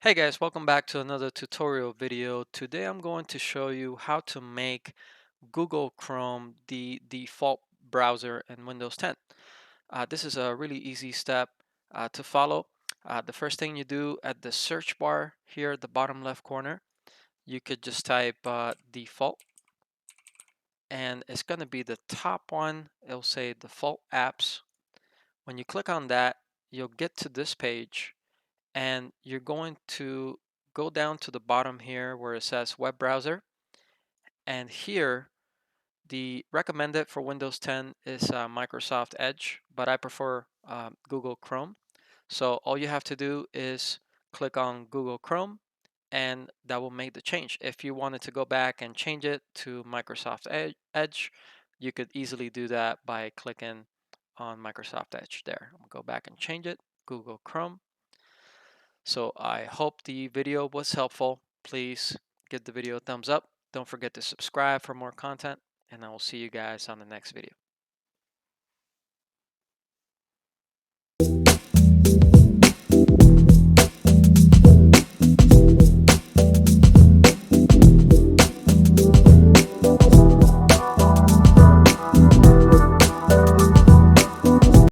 Hey guys, welcome back to another tutorial video. Today I'm going to show you how to make Google Chrome the default browser in Windows 10. This is a really easy step to follow. The first thing you do at the search bar here at the bottom left corner, you could just type default and it's going to be the top one. It'll say default apps. When you click on that, you'll get to this page and you're going to go down to the bottom here where it says web browser, and here the recommended for Windows 10 is Microsoft Edge, but I prefer Google Chrome. So all you have to do is click on Google Chrome and that will make the change. If you wanted to go back and change it to Microsoft Edge, you could easily do that by clicking on Microsoft Edge there. I'll go back and change it, Google Chrome. So I hope the video was helpful. Please give the video a thumbs up. Don't forget to subscribe for more content, and I will see you guys on the next video.